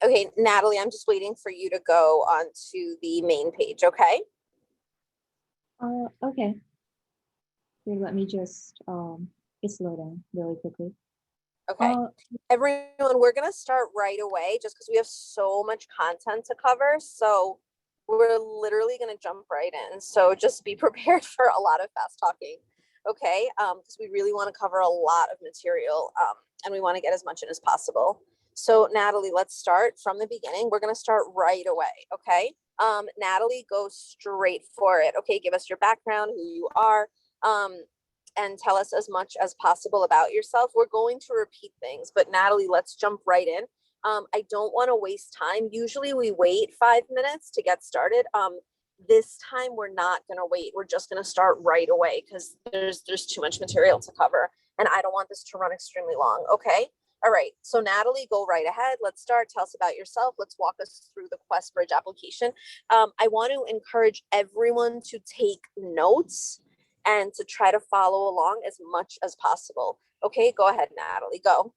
Okay, Natalie, I'm just waiting for you to go onto the main page, okay? Okay. Here, let me just it's loading really quickly. Okay. Everyone, we're gonna start right away just because we have so much content to cover. So we're literally gonna jump right in. So just be prepared for a lot of fast talking, okay? Because we really want to cover a lot of material, and we want to get as much in as possible. So Natalie, let's start from the beginning. We're gonna start right away, okay? Natalie, go straight for it. Okay, give us your background, who you are. And tell us as much as possible about yourself. We're going to repeat things, but Natalie, let's jump right in. I don't want to waste time. Usually we wait 5 minutes to get started. This time we're not going to wait. We're just going to start right away because there's too much material to cover, and I don't want this to run extremely long. Okay. All right. So Natalie, go right ahead. Let's start. Tell us about yourself. Let's walk us through the QuestBridge application. I want to encourage everyone to take notes and to try to follow along as much as possible. Okay, go ahead, Natalie, go.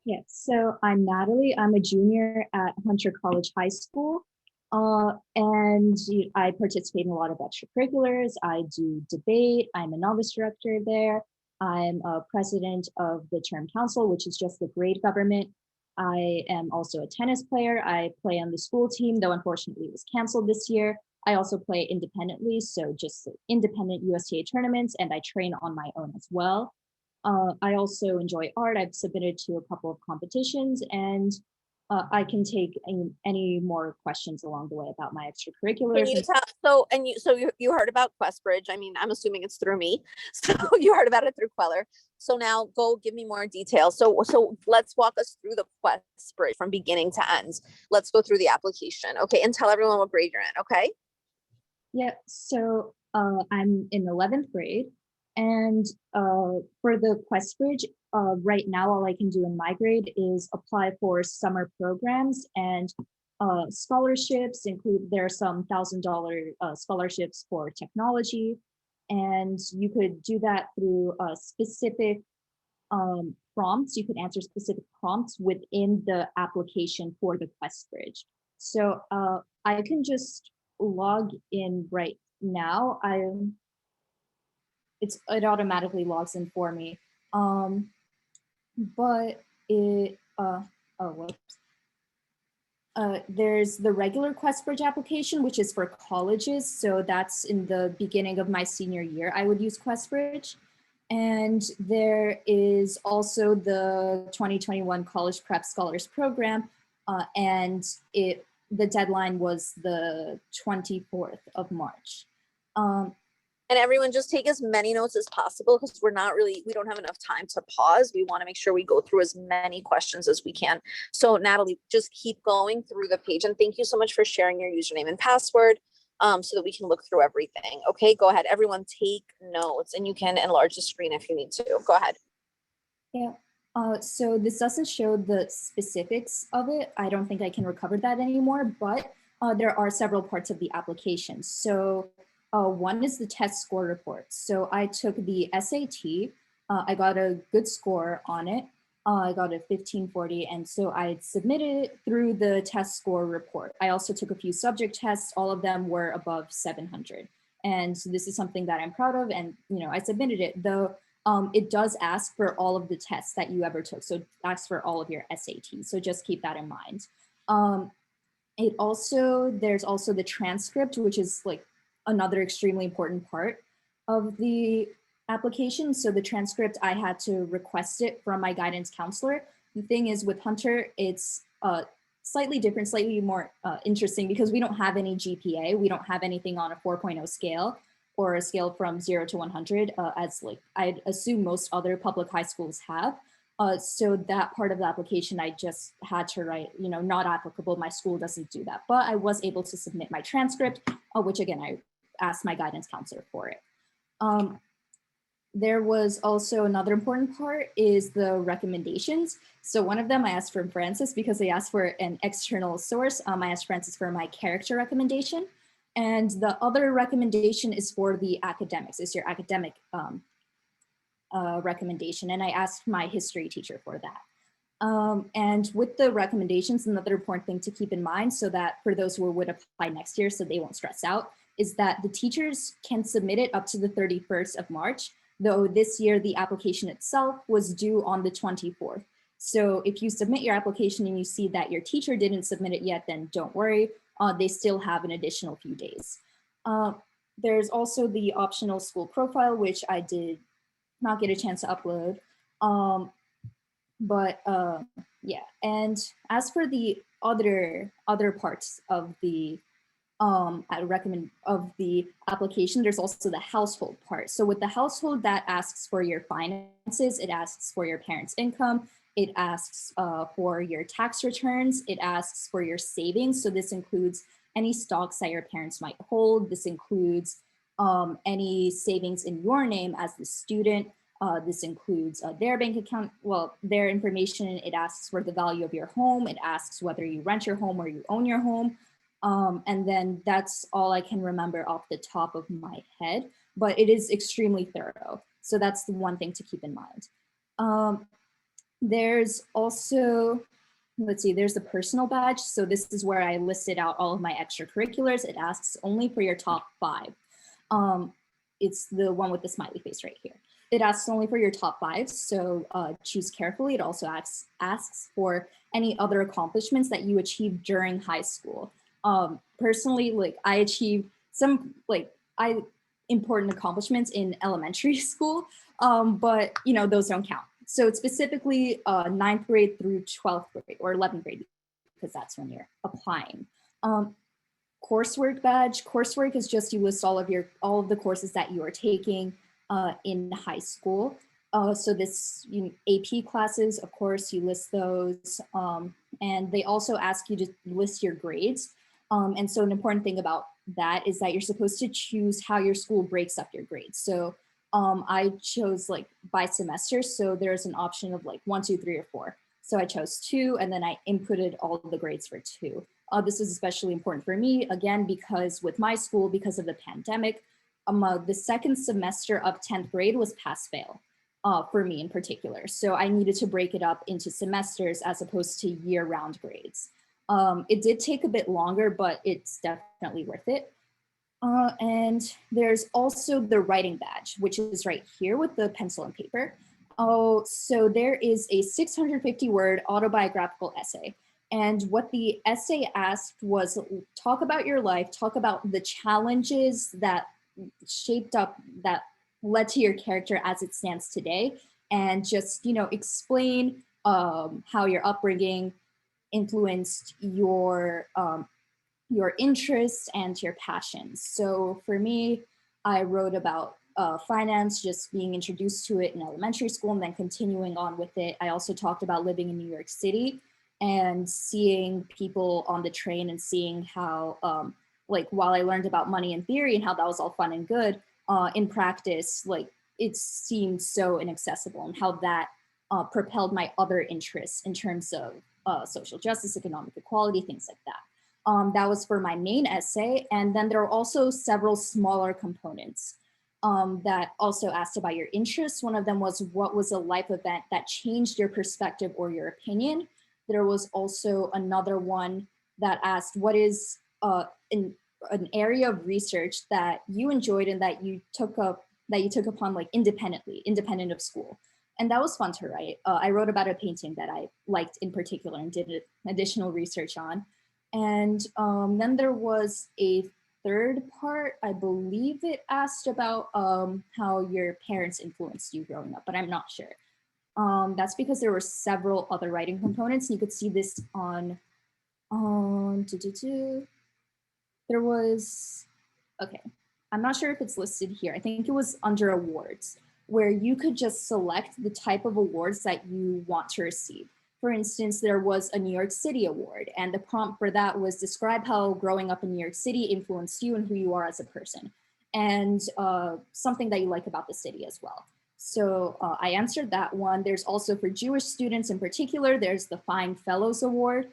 Yes, so I'm Natalie. I'm a junior at Hunter College High School. And I participate in a lot of extracurriculars. I do debate. I'm a novice director there. I'm a president of the term council, which is just the grade government. I am also a tennis player. I play on the school team, though unfortunately it was canceled this year. I also play independently, so just independent USTA tournaments, and I train on my own as well. I also enjoy art. I've submitted to a couple of competitions, and I can take any more questions along the way about my extracurriculars. Can you tell, you heard about QuestBridge. I mean, I'm assuming it's through me. So you heard about it through Queller. So now go give me more details. So let's walk us through the QuestBridge from beginning to end. Let's go through the application. Okay, and tell everyone what grade you're in, okay? Yeah, so I'm in 11th grade, and for the QuestBridge, right now all I can do in my grade is apply for summer programs and scholarships. There are some $1,000 scholarships for technology, and you could do that through specific prompts. You could answer specific prompts within the application for the QuestBridge. So I can just log in right now. It automatically logs in for me. But it there's the regular QuestBridge application, which is for colleges. So that's in the beginning of my senior year, I would use QuestBridge. And there is also the 2021 College Prep Scholars Program, and the deadline was the 24th of March. And everyone just take as many notes as possible because we don't have enough time to pause. We want to make sure we go through as many questions as we can. So Natalie, just keep going through the page. And thank you so much for sharing your username and password so that we can look through everything. Okay, go ahead. Everyone take notes, and you can enlarge the screen if you need to. Go ahead. Yeah. So this doesn't show the specifics of it. I don't think I can recover that anymore, but there are several parts of the application. So one is the test score report. So I took the SAT. I got a good score on it. I got a 1540, and so I submitted it through the test score report. I also took a few subject tests. All of them were above 700. And so this is something that I'm proud of, and I submitted it, though it does ask for all of the tests that you ever took. So it asks for all of your SATs. So just keep that in mind. There's also the transcript, which is like another extremely important part of the application. So the transcript, I had to request it from my guidance counselor. The thing is with Hunter, it's slightly different, slightly more interesting because we don't have any GPA. We don't have anything on a 4.0 scale or a scale from 0 to 100 as like I'd assume most other public high schools have. So that part of the application, I just had to write, not applicable. My school doesn't do that, but I was able to submit my transcript, which again, I asked my guidance counselor for it. There was also another important part is the recommendations. So one of them I asked from Francis because they asked for an external source. I asked Francis for my character recommendation. And the other recommendation is for the academics, is your academic recommendation. And I asked my history teacher for that. And with the recommendations, another important thing to keep in mind, so that for those who would apply next year so they won't stress out, is that the teachers can submit it up to the 31st of March, though this year the application itself was due on the 24th. So if you submit your application and you see that your teacher didn't submit it yet, then don't worry, they still have an additional few days. There's also the optional school profile, which I did not get a chance to upload. But yeah, and as for the other parts of the I recommend of the application, there's also the household part. So with the household, that asks for your finances, it asks for your parents' income, it asks for your tax returns, it asks for your savings. So this includes any stocks that your parents might hold. This includes any savings in your name as the student. This includes their bank account, well, their information. It asks for the value of your home. It asks whether you rent your home or you own your home. And then that's all I can remember off the top of my head, but it is extremely thorough. So that's the one thing to keep in mind. There's also, let's see, there's the personal badge. So this is where I listed out all of my extracurriculars. It asks only for your top 5. It's the one with the smiley face right here. It asks only for your top 5, so choose carefully. It also asks for any other accomplishments that you achieved during high school. Personally, like I achieved some important accomplishments in elementary school, but you know, those don't count. So it's specifically 9th grade through 12th grade or 11th grade, because that's when you're applying. Coursework badge. Coursework is just you list all of the courses that you are taking in high school. So this AP classes, of course, you list those, and they also ask you to list your grades. And so an important thing about that is that you're supposed to choose how your school breaks up your grades. So I chose like by semester. So there's an option of like 1, 2, 3, or 4. So I chose 2, and then I inputted all of the grades for 2. This is especially important for me, again, because with my school, because of the pandemic, the second semester of 10th grade was pass-fail for me in particular. So I needed to break it up into semesters as opposed to year-round grades. It did take a bit longer, but it's definitely worth it. And there's also the writing badge, which is right here with the pencil and paper. Oh, so there is a 650-word autobiographical essay. And what the essay asked was talk about your life, talk about the challenges that shaped up, that led to your character as it stands today, and just, you know, explain how your upbringing influenced your interests and your passions. So for me, I wrote about finance, just being introduced to it in elementary school and then continuing on with it. I also talked about living in New York City and seeing people on the train and seeing how, like, while I learned about money in theory and how that was all fun and good, in practice, like, it seemed so inaccessible, and how that propelled my other interests in terms of social justice, economic equality, things like that. That was for my main essay. And then there are also several smaller components that also asked about your interests. One of them was, what was a life event that changed your perspective or your opinion? There was also another one that asked, what is an area of research that you enjoyed and that you took upon like independent of school? And that was fun to write. I wrote about a painting that I liked in particular and did additional research on. And then there was a third part. I believe it asked about how your parents influenced you growing up, but I'm not sure. That's because there were several other writing components. You could see this on, there was, okay, I'm not sure if it's listed here. I think it was under awards, where you could just select the type of awards that you want to receive. For instance, there was a New York City award, and the prompt for that was describe how growing up in New York City influenced you and who you are as a person, and something that you like about the city as well. So I answered that one. There's also, for Jewish students in particular, there's the Fine Fellows Award.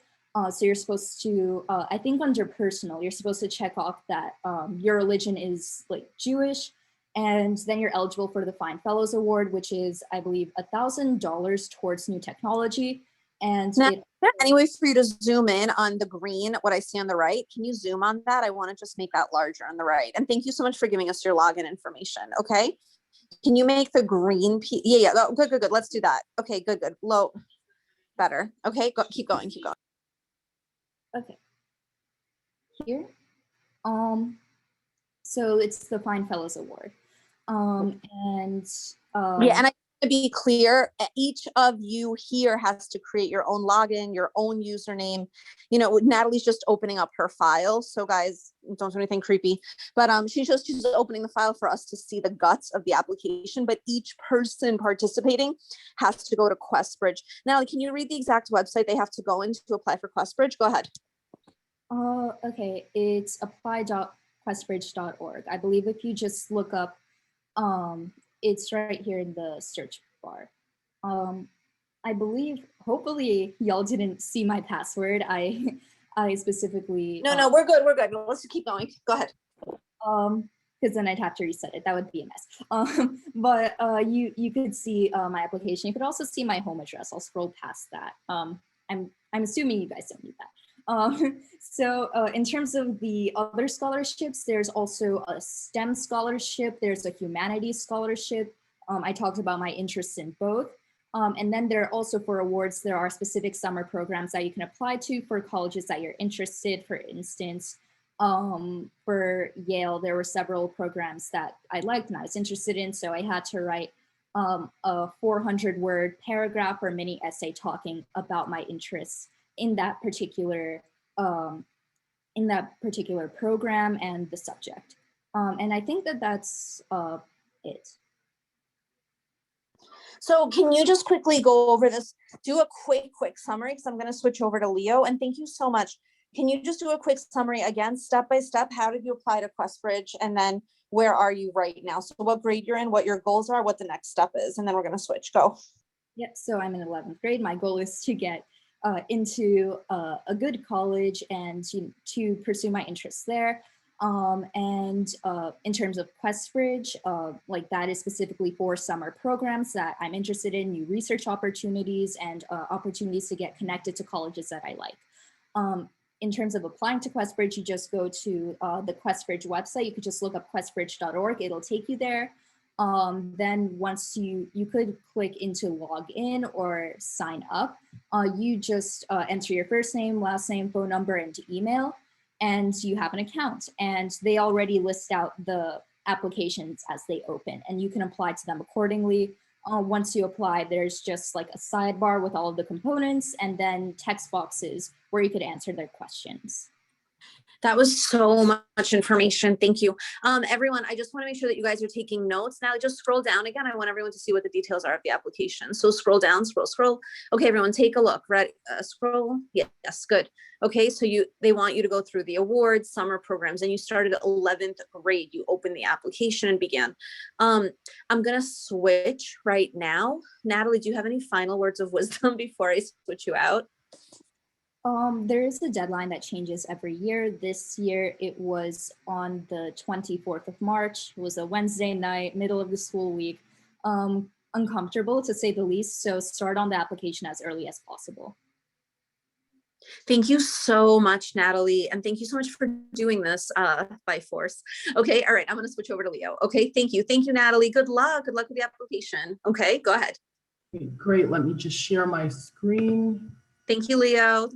So you're supposed to, I think under personal, you're supposed to check off that your religion is like Jewish, and then you're eligible for the Fine Fellows Award, which is, I believe, $1,000 towards new technology. And Now, is there any way for you to zoom in on the green, what I see on the right? Can you zoom on that? I want to just make that larger on the right. And thank you so much for giving us your login information. Okay. Can you make the green piece? Yeah. Oh, good, good, good. Let's do that. Okay, good, good. Low, better. Okay, keep going, keep going. Okay. Here. So it's the Fine Fellows Award. And Yeah, and I to be clear, each of you here has to create your own login, your own username. You know, Natalie's just opening up her file. So guys, don't do anything creepy. But she's opening the file for us to see the guts of the application. But each person participating has to go to QuestBridge. Natalie, can you read the exact website they have to go in to apply for QuestBridge? Go ahead. Okay, it's apply.questbridge.org. I believe if you just look up, it's right here in the search bar. I believe, hopefully y'all didn't see my password. I specifically. No, we're good. We're good. Let's keep going. Go ahead. Because then I'd have to reset it. That would be a mess. But you could see my application. You could also see my home address. I'll scroll past that. I'm assuming you guys don't need that. So in terms of the other scholarships, there's also a STEM scholarship. There's a humanities scholarship. I talked about my interests in both. And then there are also for awards, there are specific summer programs that you can apply to for colleges that you're interested. For instance, for Yale, there were several programs that I liked and I was interested in. So I had to write a 400-word paragraph or mini essay talking about my interests in that particular program and the subject. And I think that that's it. So can you just quickly go over this, do a quick summary, because I'm going to switch over to Leo. And thank you so much. Can you just do a quick summary again, step by step? How did you apply to QuestBridge? And then where are you right now? So what grade you're in, what your goals are, what the next step is, and then we're going to switch. Go. Yep. So I'm in 11th grade. My goal is to get into a good college and to pursue my interests there. And in terms of QuestBridge, like that is specifically for summer programs that I'm interested in, new research opportunities and opportunities to get connected to colleges that I like. In terms of applying to QuestBridge, you just go to the QuestBridge website. You could just look up questbridge.org. It'll take you there. Then once you could click into log in or sign up. You just enter your first name, last name, phone number, and email, and you have an account. And they already list out the applications as they open, and you can apply to them accordingly. Once you apply, there's just like a sidebar with all of the components and then text boxes where you could answer their questions. That was so much information. Thank you. Everyone, I just want to make sure that you guys are taking notes. Now just scroll down again. I want everyone to see what the details are of the application. So scroll down, scroll. Okay, everyone take a look. Right, scroll. Yes, good. Okay, so they want you to go through the awards, summer programs, and you started at 11th grade. You opened the application and began. I'm going to switch right now. Natalie, do you have any final words of wisdom before I switch you out? There is a deadline that changes every year. This year, it was on the 24th of March. It was a Wednesday night, middle of the school week. Uncomfortable to say the least, so start on the application as early as possible. Thank you so much, Natalie. And thank you so much for doing this by force. Okay, all right, I'm gonna switch over to Leo. Okay, thank you, Natalie. Good luck with the application. Okay, go ahead. Okay, great, let me just share my screen. Thank you, Leo.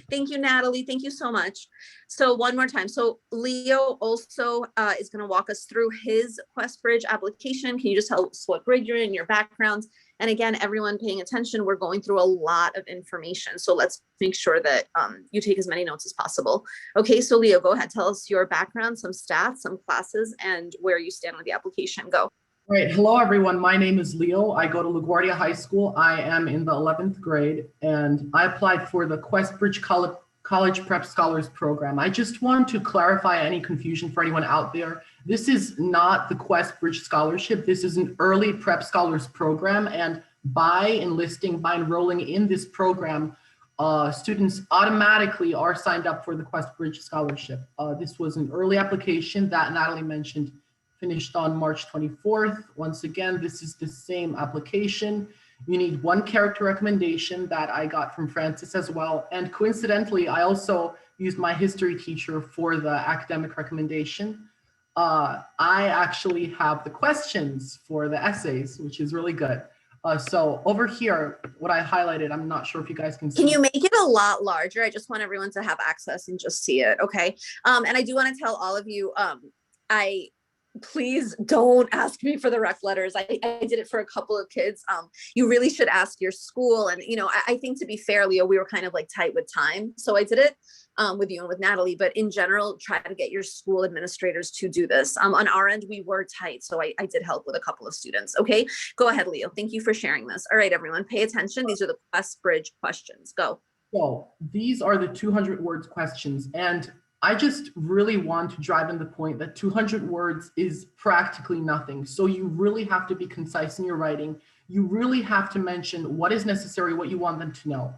Thank you, Natalie. Thank you so much. So one more time. So Leo also is going to walk us through his QuestBridge application. Can you just tell us what grade you're in, your backgrounds? And again, everyone paying attention, we're going through a lot of information. So let's make sure that you take as many notes as possible. Okay, so Leo, go ahead. Tell us your background, some stats, some classes, and where you stand with the application. Go. Great. Hello, everyone. My name is Leo. I go to LaGuardia High School. I am in the 11th grade, and I applied for the QuestBridge College Prep Scholars Program. I just want to clarify any confusion for anyone out there. This is not the QuestBridge Scholarship. This is an early Prep Scholars Program, and by enrolling in this program, students automatically are signed up for the QuestBridge Scholarship. This was an early application that Natalie mentioned, finished on March 24th. Once again, this is the same application. You need 1 character recommendation that I got from Francis as well. And coincidentally, I also used my history teacher for the academic recommendation. I actually have the questions for the essays, which is really good. So over here, what I highlighted, I'm not sure if you guys can see. Can you make it a lot larger? I just want everyone to have access and just see it, okay? And I do want to tell all of you, please don't ask me for the rec letters. I did it for a couple of kids. You really should ask your school. And, you know, I think to be fair, Leo, we were kind of like tight with time. So I did it with you and with Natalie, but in general, try to get your school administrators to do this. On our end, we were tight. So I did help with a couple of students. Okay, go ahead, Leo. Thank you for sharing this. All right, everyone, pay attention. These are the Quest Bridge questions. Go. So these are the 200 words questions. And I just really want to drive in the point that 200 words is practically nothing. So you really have to be concise in your writing. You really have to mention what is necessary, what you want them to know.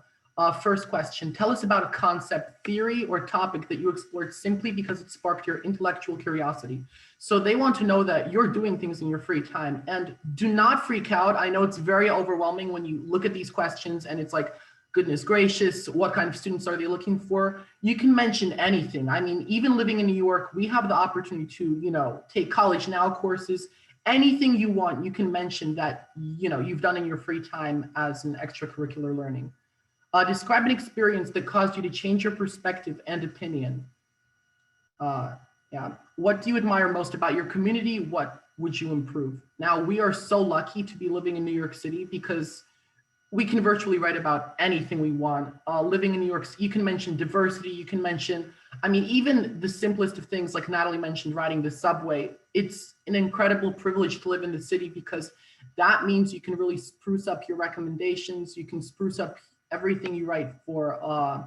First question, tell us about a concept, theory, or topic that you explored simply because it sparked your intellectual curiosity. So they want to know that you're doing things in your free time. And do not freak out. I know it's very overwhelming when you look at these questions and it's like, goodness gracious, what kind of students are they looking for? You can mention anything. I mean, even living in New York, we have the opportunity to, you know, take college now courses. Anything you want, you can mention that, you know, you've done in your free time as an extracurricular learning. Describe an experience that caused you to change your perspective and opinion. Yeah. What do you admire most about your community? What would you improve? Now, we are so lucky to be living in New York City because we can virtually write about anything we want. Living in New York, you can mention diversity, you can mention, I mean, even the simplest of things, like Natalie mentioned, riding the subway. It's an incredible privilege to live in the city because that means you can really spruce up your recommendations, you can spruce up everything you write for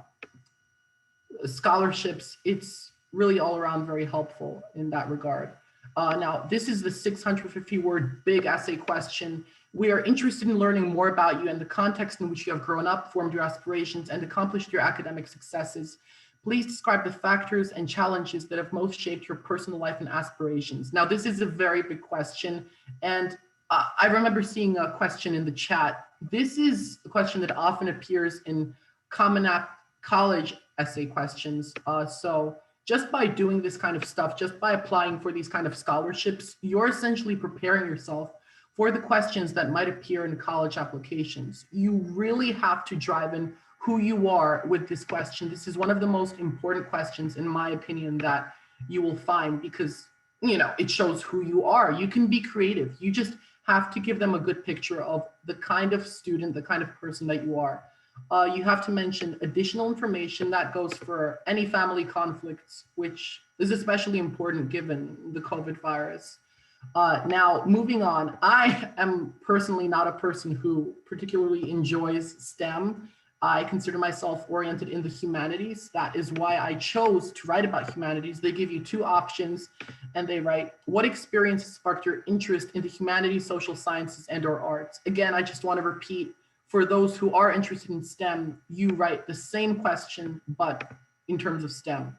scholarships. It's really all around very helpful in that regard. Now, this is the 650 word big essay question. We are interested in learning more about you and the context in which you have grown up, formed your aspirations, and accomplished your academic successes. Please describe the factors and challenges that have most shaped your personal life and aspirations. Now, this is a very big question. And I remember seeing a question in the chat. This is a question that often appears in Common App college essay questions. So just by doing this kind of stuff, just by applying for these kind of scholarships, you're essentially preparing yourself for the questions that might appear in college applications. You really have to drive in who you are with this question. This is one of the most important questions, in my opinion, that you will find because, you know, it shows who you are. You can be creative. You just have to give them a good picture of the kind of student, the kind of person that you are. You have to mention additional information that goes for any family conflicts, which is especially important given the COVID virus. Now, moving on, I am personally not a person who particularly enjoys STEM. I consider myself oriented in the humanities. That is why I chose to write about humanities. They give you 2 options and they write, what experiences sparked your interest in the humanities, social sciences, and or arts? Again, I just want to repeat, for those who are interested in STEM, you write the same question, but in terms of STEM.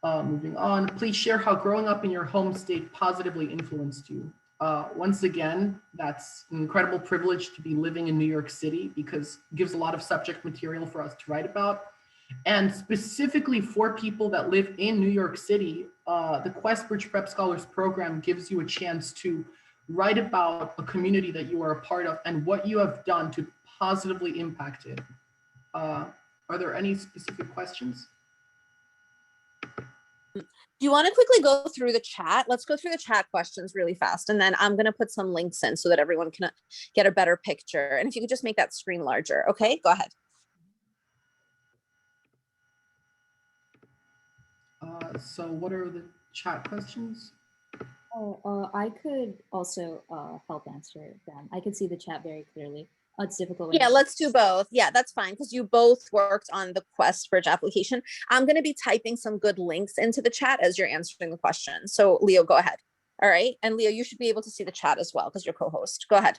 Moving on, please share how growing up in your home state positively influenced you. Once again, that's an incredible privilege to be living in New York City because it gives a lot of subject material for us to write about. And specifically for people that live in New York City, the Quest Bridge Prep Scholars Program gives you a chance to write about a community that you are a part of and what you have done to positively impact it. Are there any specific questions? Do you want to quickly go through the chat? Let's go through the chat questions really fast. And then I'm going to put some links in so that everyone can get a better picture. And if you could just make that screen larger. Okay, go ahead. So what are the chat questions? Oh, I could also help answer them. I could see the chat very clearly. It's difficult. Yeah, let's do both. Yeah, that's fine because you both worked on the Quest Bridge application. I'm going to be typing some good links into the chat as you're answering the question. So Leo, go ahead. All right. And Leo, you should be able to see the chat as well because you're co-host. Go ahead.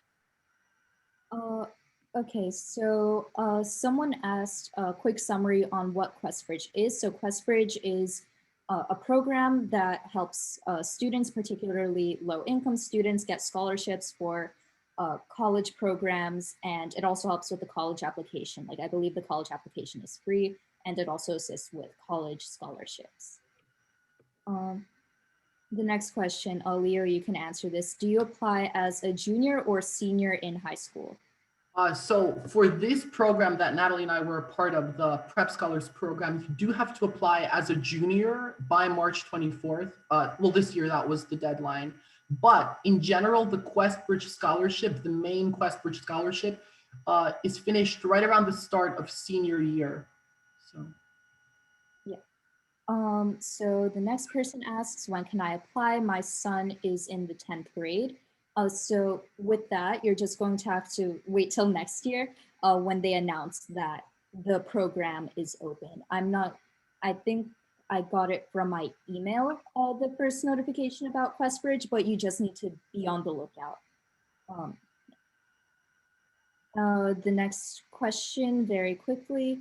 Okay, so someone asked a quick summary on what Quest Bridge is. So Quest Bridge is a program that helps students, particularly low-income students, get scholarships for college programs, and it also helps with the college application. Like I believe the college application is free, and it also assists with college scholarships. The next question, Leo, you can answer this. Do you apply as a junior or senior in high school? So for this program that Natalie and I were a part of, the Prep Scholars program, you do have to apply as a junior by March 24th. Well, this year that was the deadline. But in general, the QuestBridge Scholarship, the main QuestBridge Scholarship, is finished right around the start of senior year. So. So the next person asks, when can I apply? My son is in the 10th grade. So with that, you're just going to have to wait till next year when they announce that the program is open. I think I got it from my email, the first notification about QuestBridge, but you just need to be on the lookout. The next question, very quickly.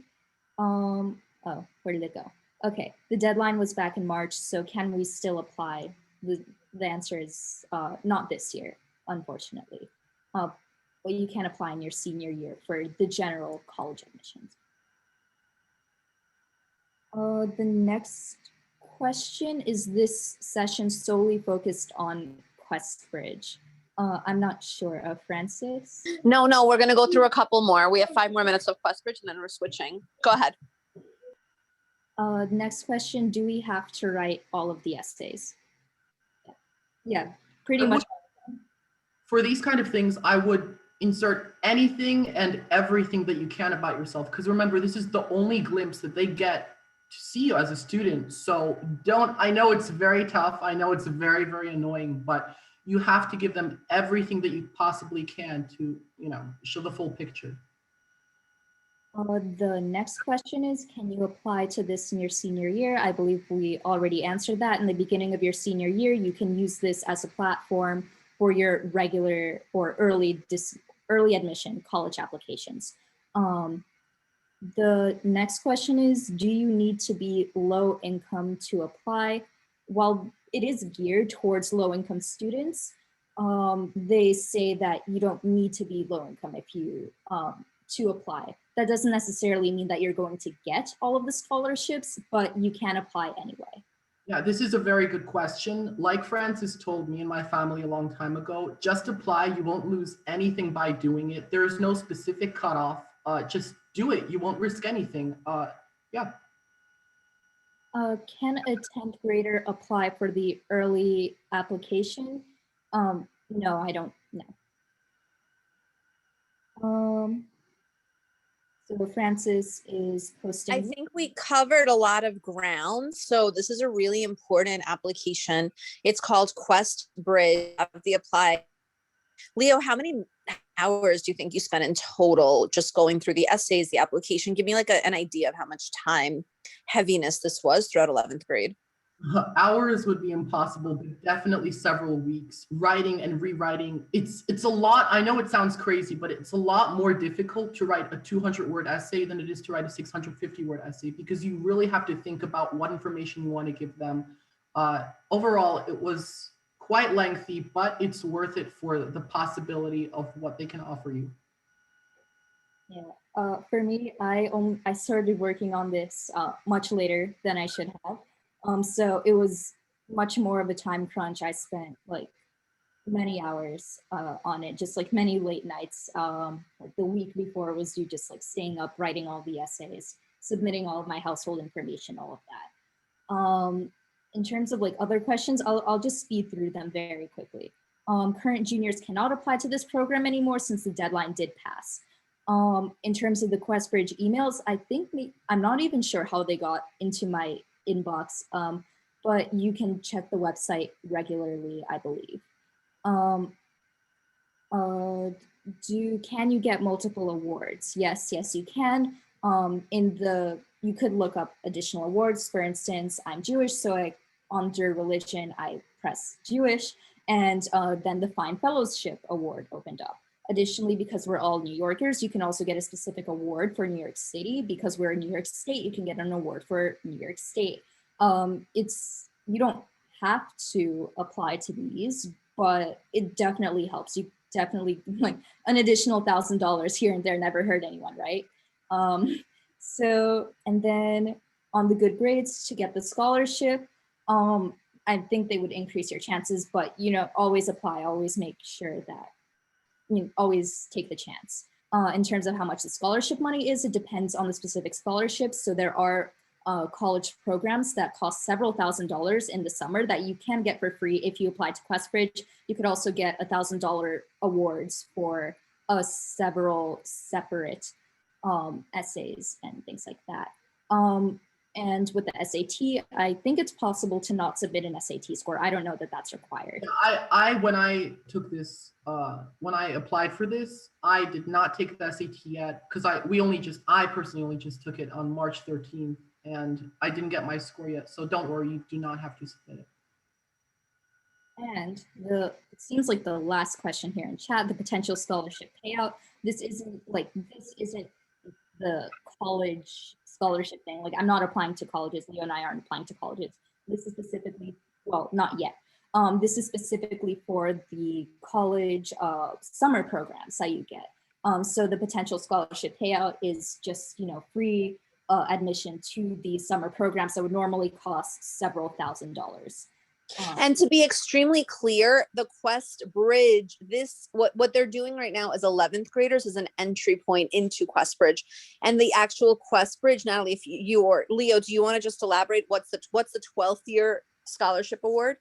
Oh, where did it go? Okay, the deadline was back in March, so can we still apply? The answer is not this year, unfortunately. But you can apply in your senior year for the general college admissions. The next question, is this session solely focused on QuestBridge? I'm not sure. Francis? No, we're going to go through a couple more. We have 5 more minutes of QuestBridge and then we're switching. Go ahead. Next question, do we have to write all of the essays? Yeah, pretty much. For these kind of things, I would insert anything and everything that you can about yourself. Because remember, this is the only glimpse that they get to see you as a student. So I know it's very tough. I know it's very, very annoying, but you have to give them everything that you possibly can to, show the full picture. The next question is, can you apply to this in your senior year? I believe we already answered that. In the beginning of your senior year, you can use this as a platform for your regular or early admission college applications. The next question is, do you need to be low income to apply? While it is geared towards low income students, they say that you don't need to be low income if you to apply. That doesn't necessarily mean that you're going to get all of the scholarships, but you can apply anyway. Yeah, this is a very good question. Like Francis told me and my family a long time ago, just apply. You won't lose anything by doing it. There is no specific cutoff. Just do it. You won't risk anything. Yeah. Can a 10th grader apply for the early application? No, I don't know. So Francis is posting. I think we covered a lot of ground. So this is a really important application. It's called QuestBridge of the Apply. Leo, how many hours do you think you spent in total just going through the essays, the application? Give me like an idea of how much time heaviness this was throughout 11th grade. Hours would be impossible, but definitely several weeks. Writing and rewriting. It's a lot. I know it sounds crazy, but it's a lot more difficult to write a 200-word essay than it is to write a 650-word essay, because you really have to think about what information you want to give them. Overall, it was quite lengthy, but it's worth it for the possibility of what they can offer you. Yeah. For me, I started working on this much later than I should have. So it was much more of a time crunch. I spent like many hours on it, just like many late nights. Like the week before was due, just like staying up, writing all the essays, submitting all of my household information, all of that. In terms of like other questions, I'll just speed through them very quickly. Current juniors cannot apply to this program anymore since the deadline did pass. In terms of the QuestBridge emails, I'm not even sure how they got into my inbox, but you can check the website regularly, I believe. Can you get multiple awards? Yes, you can. You could look up additional awards. For instance, I'm Jewish, so under religion, I press Jewish, and then the Fine Fellowship Award opened up. Additionally, because we're all New Yorkers, you can also get a specific award for New York City. Because we're in New York State, you can get an award for New York State. You don't have to apply to these, but it definitely helps. You definitely like an additional $1,000 here and there never hurt anyone, right? So, and then on the good grades to get the scholarship, I think they would increase your chances, but always apply, always make sure that always take the chance. In terms of how much the scholarship money is, it depends on the specific scholarships. So there are college programs that cost several $1,000s in the summer that you can get for free if you apply to QuestBridge. You could also get $1,000 awards for several separate essays and things like that. And with the SAT, I think it's possible to not submit an SAT score. I don't know that that's required. When I took this, when I applied for this, I did not take the SAT yet because I personally only just took it on March 13th and I didn't get my score yet. So don't worry, you do not have to submit it. And it seems like the last question here in chat, the potential scholarship payout. This isn't the college scholarship thing. Like, I'm not applying to colleges. Leo and I aren't applying to colleges. This is specifically, well, not yet. This is specifically for the college summer programs that you get. So the potential scholarship payout is just, free admission to the summer programs that would normally cost several $1,000s. And to be extremely clear, the QuestBridge, what they're doing right now as 11th graders is an entry point into QuestBridge. And the actual QuestBridge, Natalie, if you or Leo, do you want to just elaborate what's the 12th year scholarship award?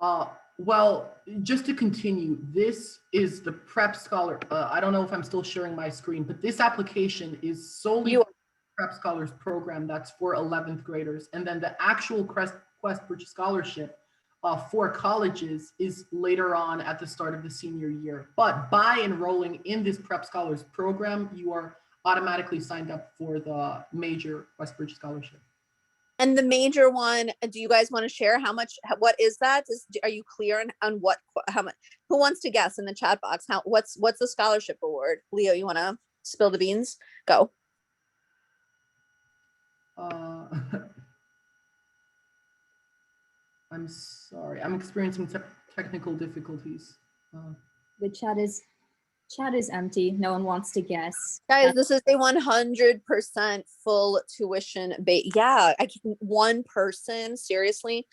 Well, just to continue, this is the Prep Scholar. I don't know if I'm still sharing my screen, but this application is solely for the Prep Scholars program that's for 11th graders. And then the actual QuestBridge scholarship for colleges is later on at the start of the senior year. But by enrolling in this Prep Scholars program, you are automatically signed up for the major QuestBridge scholarship. And the major one, do you guys want to share what is that? Are you clear on how much, who wants to guess in the chat box? What's the scholarship award? Leo, you want to spill the beans? Go. I'm sorry, I'm experiencing technical difficulties. The chat is empty. No one wants to guess. Guys, this is a 100% full tuition yeah, I can one person, seriously.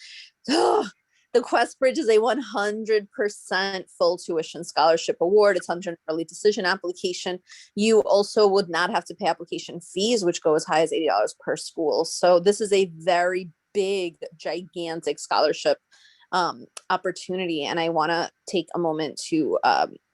The QuestBridge is a 100% full tuition scholarship award. It's under an early decision application. You also would not have to pay application fees, which go as high as $80 per school. So this is a very big, gigantic scholarship opportunity. And I want to take a moment to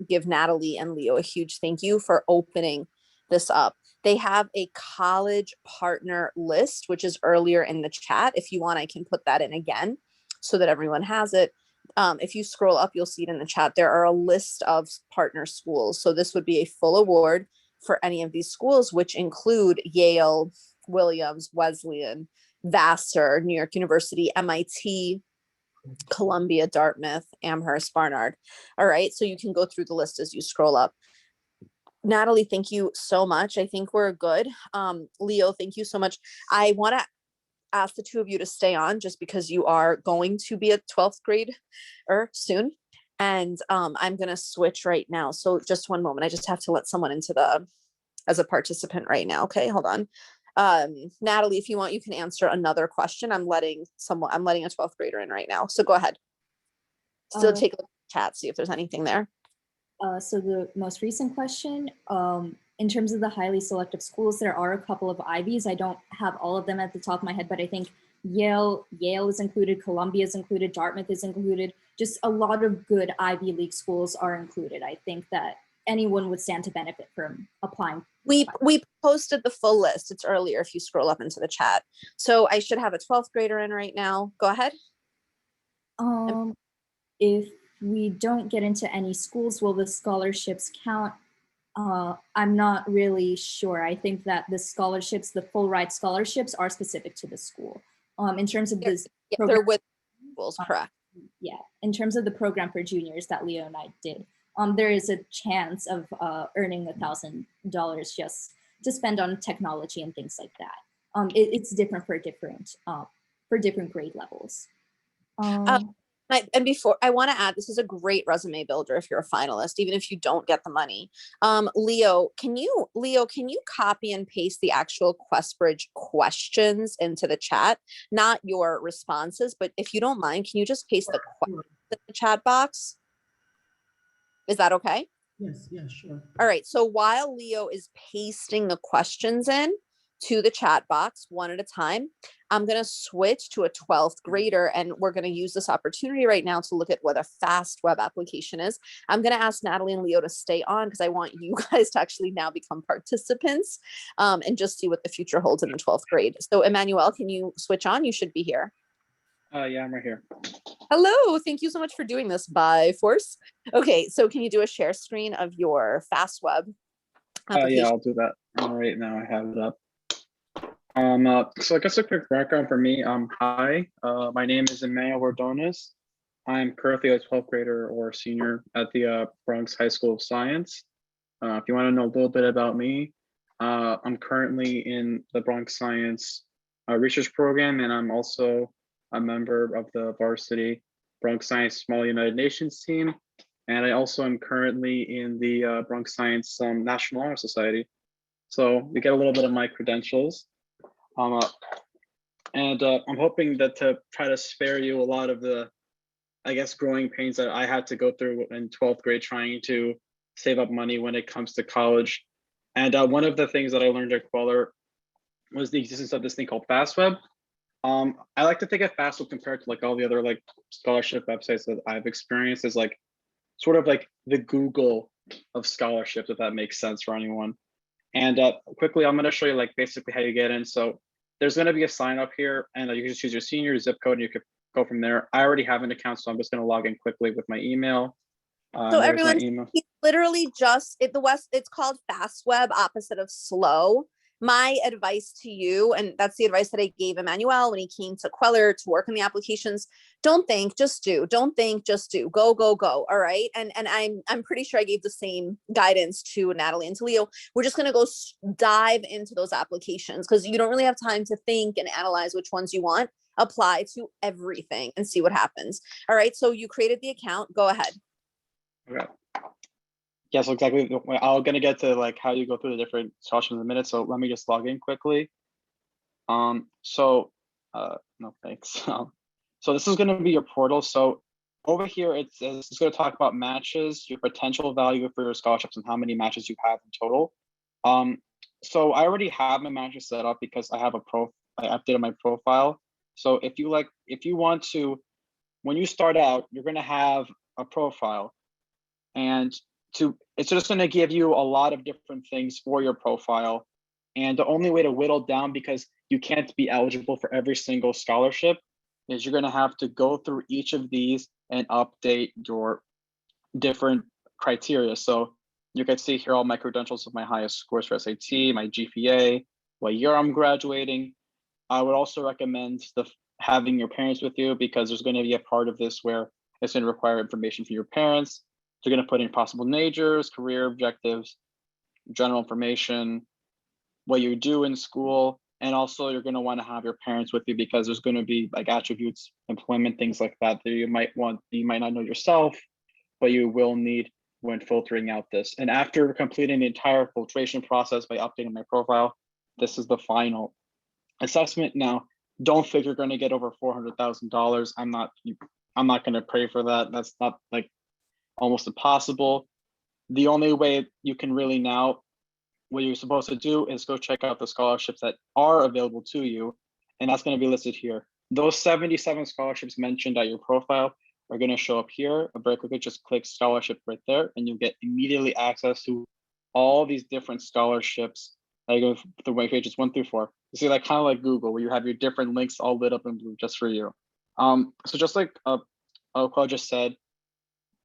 give Natalie and Leo a huge thank you for opening this up. They have a college partner list, which is earlier in the chat. If you want, I can put that in again so that everyone has it. If you scroll up, you'll see it in the chat. There are a list of partner schools. So this would be a full award for any of these schools, which include Yale, Williams, Wesleyan, Vassar, New York University, MIT, Columbia, Dartmouth, Amherst, Barnard. All right, so you can go through the list as you scroll up. Natalie, thank you so much. I think we're good. Leo, thank you so much. I want to ask the two of you to stay on just because you are going to be a 12th grader soon. And I'm going to switch right now. So just one moment. I just have to let someone into as a participant right now. Okay, hold on. Natalie, if you want, you can answer another question. I'm letting a 12th grader in right now. So go ahead. Still take a look at the chat, see if there's anything there. So the most recent question, in terms of the highly selective schools, there are a couple of Ivies. I don't have all of them at the top of my head, but I think Yale is included, Columbia is included, Dartmouth is included. Just a lot of good Ivy League schools are included. I think that anyone would stand to benefit from applying. We posted the full list. It's earlier if you scroll up into the chat. So I should have a 12th grader in right now. Go ahead. If we don't get into any schools, will the scholarships count? I'm not really sure. I think that the scholarships, the full ride scholarships, are specific to the school. In terms of this, they're with schools, correct? Yeah, in terms of the program for juniors that Leo and I did, there is a chance of earning $1,000 just to spend on technology and things like that. It's different for different grade levels. And before I want to add, this is a great resume builder if you're a finalist, even if you don't get the money. Leo, can you copy and paste the actual QuestBridge questions into the chat? Not your responses, but if you don't mind, can you just paste the questions in the chat box? Is that okay? Yes, sure. All right. So while Leo is pasting the questions in to the chat box one at a time, I'm going to switch to a 12th grader, and we're going to use this opportunity right now to look at what a fast web application is. I'm going to ask Natalie and Leo to stay on because I want you guys to actually now become participants and just see what the future holds in the 12th grade. So Emmanuel, can you switch on? You should be here. Yeah, I'm right here. Hello, thank you so much for doing this by force. Okay, so can you do a share screen of your fast web application? Yeah, I'll do that right now. I have it up. So I guess a quick background for me. Hi, my name is Emmanuel Ordones. I'm currently a 12th grader or senior at the Bronx High School of Science. If you want to know a little bit about me, I'm currently in the Bronx Science research program, and I'm also a member of the varsity Bronx Science Small United Nations team. And I also am currently in the Bronx Science National Honor Society. So you get a little bit of my credentials. And I'm hoping that to try to spare you a lot of the, I guess, growing pains that I had to go through in 12th grade trying to save up money when it comes to college. And one of the things that I learned at Queller was the existence of this thing called FastWeb. I like to think of FastWeb compared to like all the other like scholarship websites that I've experienced as like sort of like the Google of scholarships, if that makes sense for anyone. And quickly, I'm going to show you like basically how you get in. So there's going to be a sign up here, and you can just choose your senior zip code, and you could go from there. I already have an account, so I'm just going to log in quickly with my email. So everyone, he's literally just it's called fast web, opposite of slow. My advice to you, and that's the advice that I gave Emmanuel when he came to Queller to work on the applications. Don't think, just do. Don't think, just do. Go, go, go. All right. And I'm pretty sure I gave the same guidance to Natalie and to Leo. We're just gonna go dive into those applications because you don't really have time to think and analyze which ones you want. Apply to everything and see what happens. All right. So you created the account. Go ahead. Okay. Yes, exactly. I'm gonna get to like how you go through the different scholarships in a minute. So let me just log in quickly. No thanks. So this is gonna be your portal. So over here, it's gonna talk about matches, your potential value for your scholarships, and how many matches you have in total. So I already have my matches set up because I have I updated my profile. So if you want to, when you start out, you're gonna have a profile, and it's just going to give you a lot of different things for your profile. And the only way to whittle down, because you can't be eligible for every single scholarship, is you're going to have to go through each of these and update your different criteria. So you can see here all my credentials of my highest scores for SAT, my GPA, what year I'm graduating. I would also recommend having your parents with you, because there's going to be a part of this where it's going to require information from your parents. You're going to put in possible majors, career objectives, general information, what you do in school, and also you're going to want to have your parents with you because there's going to be like attributes, employment, things like that you might not know yourself, but you will need when filtering out this. And after completing the entire filtration process by updating my profile, this is the final assessment. Now, don't think you're going to get over $400,000. I'm not going to pray for that. That's not like almost impossible. The only way you can really now, what you're supposed to do is go check out the scholarships that are available to you, and that's going to be listed here. Those 77 scholarships mentioned at your profile are going to show up here. Very quickly, just click scholarship right there, and you'll get immediately access to all these different scholarships. I go through my pages 1 through 4. You see, like kind of like Google, where you have your different links all lit up in blue just for you. So just like Claude just said,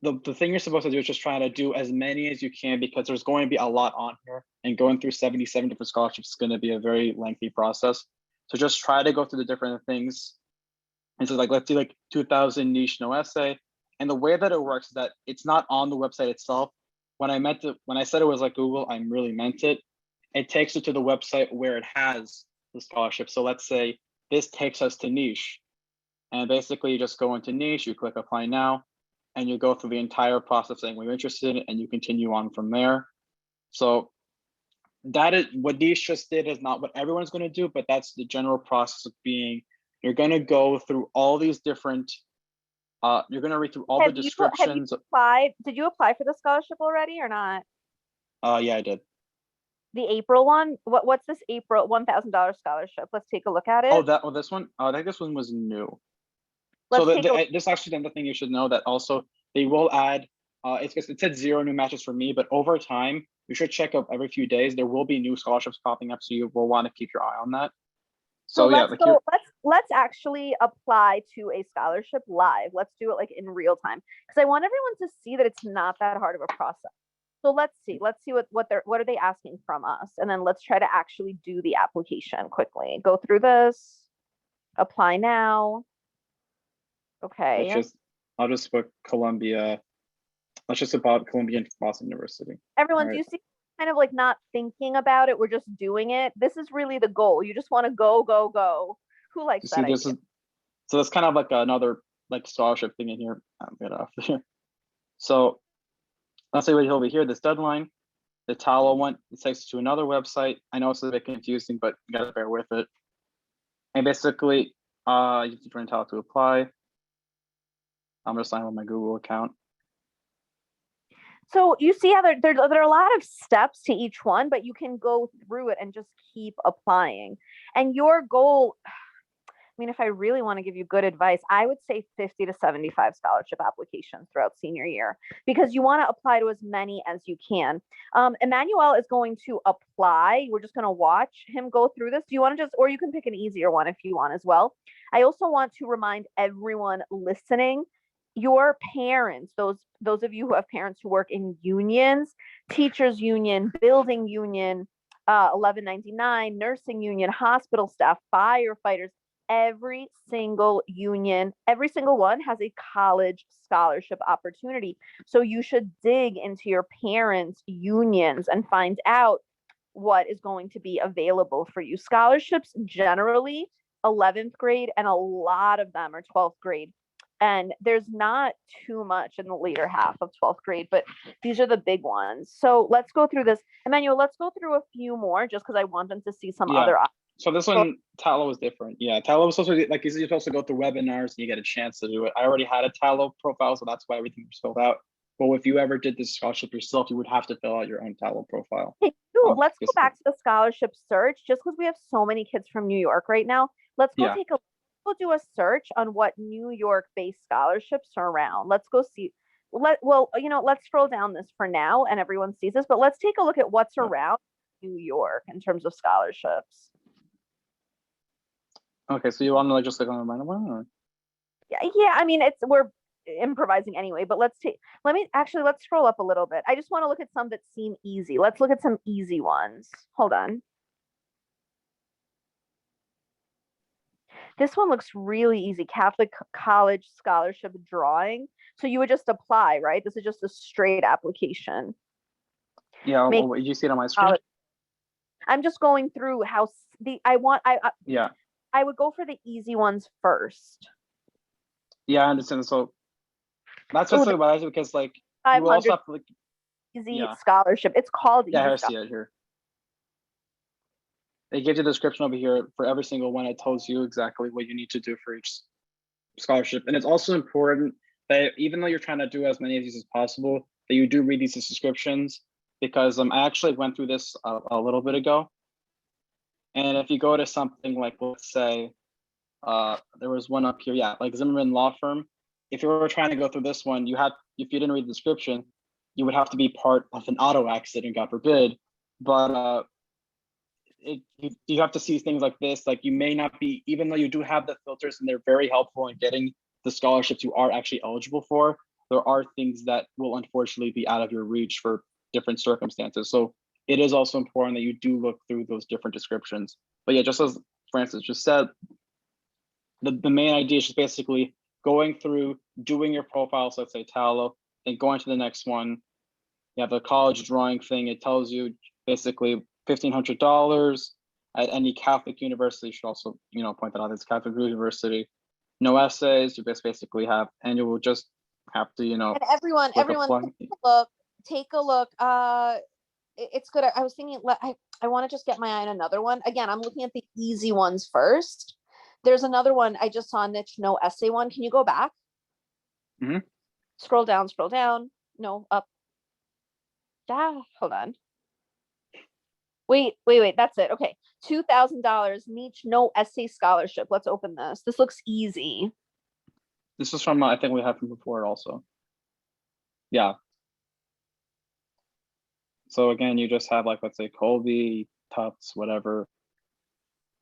the thing you're supposed to do is just try to do as many as you can, because there's going to be a lot on here, and going through 77 different scholarships is going to be a very lengthy process. So just try to go through the different things. And so like, let's do like 2000 niche no essay. And the way that it works is that it's not on the website itself. When I said it was like Google, I really meant it. It takes you to the website where it has the scholarship. So let's say this takes us to niche. And basically you just go into niche, you click apply now, and you go through the entire process saying what you're interested in, and you continue on from there. So that is what niche just did is not what everyone's going to do, but that's the general process of being, you're going to go through all these different, you're going to read through all the descriptions. Did you apply for the scholarship already or not? Yeah, I did. The April one? What's this April $1,000 scholarship? Let's take a look at it. Oh, this one? I think this one was new. So this actually another thing you should know that also they will add, it said 0 new matches for me, but over time, you should check up every few days. There will be new scholarships popping up, so you will want to keep your eye on that. So yeah, let's actually apply to a scholarship live. Let's do it like in real time, because I want everyone to see that it's not that hard of a process. So let's see what are they asking from us, and then let's try to actually do the application quickly. Go through this, apply now. Okay. I'll just put Columbia. Let's just about Columbia and Boston University. Everyone, do you see kind of like not thinking about it? We're just doing it. This is really the goal. You just want to go, go, go. Who likes that idea? So that's kind of like another like scholarship thing in here. I'll get off here. So let's say we're over here, this deadline, the Tallow one, it takes us to another website. I know it's a bit confusing, but you gotta bear with it. And basically, you have to join Tallow to apply. I'm gonna sign with my Google account. So you see how there are a lot of steps to each one, but you can go through it and just keep applying. And your goal, I mean, if I really want to give you good advice, I would say 50 to 75 scholarship applications throughout senior year, because you want to apply to as many as you can. Emmanuel is going to apply. We're just going to watch him go through this. Do you want to or you can pick an easier one if you want as well. I also want to remind everyone listening, your parents, those of you who have parents who work in unions, teachers union, building union, 1199, nursing union, hospital staff, firefighters, every single union, every single one has a college scholarship opportunity. So you should dig into your parents' unions and find out what is going to be available for you. Scholarships generally 11th grade, and a lot of them are 12th grade. And there's not too much in the later half of 12th grade, but these are the big ones. So let's go through this. Emmanuel, let's go through a few more just because I want them to see some other options. So this one, Tallow was different. Yeah, Tallow was supposed to be, like you're supposed to go through webinars and you get a chance to do it. I already had a Tallow profile, so that's why everything was filled out. But if you ever did this scholarship yourself, you would have to fill out your own Tallow profile. Let's go back to the scholarship search, just because we have so many kids from New York right now. Let's go we'll do a search on what New York-based scholarships are around. Let's go see. Let's scroll down this for now, and everyone sees this. But let's take a look at what's around New York in terms of scholarships. Okay, so you want to like just click on the random one, or? Yeah. I mean, we're improvising anyway. But let's scroll up a little bit. I just want to look at some that seem easy. Let's look at some easy ones. Hold on. This one looks really easy. Catholic College Scholarship Drawing. So you would just apply, right? This is just a straight application. Yeah. Did you see it on my screen? I'm just going through how I would go for the easy ones first. Yeah, I understand. So that's what's so bad because like you also have to like easy scholarship. It's called easy. Yeah, I see it here. It gives you the description over here for every single one. It tells you exactly what you need to do for each scholarship. And it's also important that even though you're trying to do as many of these as possible, that you do read these descriptions, because I actually went through this a little bit ago. And if you go to something like, let's say, there was one up here, like Zimmerman Law Firm. If you were trying to go through this one, if you didn't read the description, you would have to be part of an auto accident, God forbid. But you have to see things like this. Like you may not be, even though you do have the filters and they're very helpful in getting the scholarships you are actually eligible for, there are things that will unfortunately be out of your reach for different circumstances. So it is also important that you do look through those different descriptions. But yeah, just as Francis just said, the main idea is just basically going through, doing your profile, so let's say Tallow, then going to the next one. You have the college drawing thing. It tells you basically $1,500 at any Catholic university. You should also, point that out. It's Catholic University. no essays. You just basically have, and you will just have to, you know, And everyone, click everyone, apply. take a look. It's good. I was thinking, I want to just get my eye on another one. Again, I'm looking at the easy ones first. There's another one I just saw, niche no essay one. Can you go back? Mhm. Scroll down, scroll down. No, up. Ah, hold on. Wait. That's it. Okay. $2,000 niche no essay scholarship. Let's open this. This looks easy. This is from, I think we had from before also. Yeah. So again, you just have like, let's say Colby, Tufts, whatever.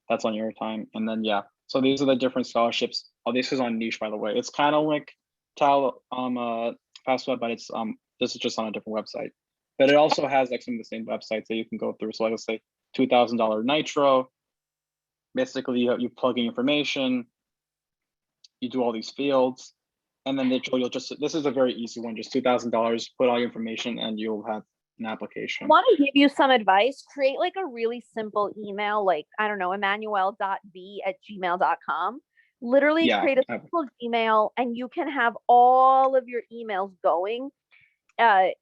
That's on your time. And then, yeah. So these are the different scholarships. Oh, this is on niche, by the way. It's kind of like FastWeb, but it's this is just on a different website. But it also has like some of the same websites that you can go through. So like, let's say $2,000 Nitro. Basically, you plug in information, you do all these fields, and then you'll just, this is a very easy one, just $2,000, put all your information, and you'll have an application. I want to give you some advice. Create like a really simple email, like, I don't know, emmanuel.b@gmail.com. Literally create a simple Gmail, and you can have all of your emails going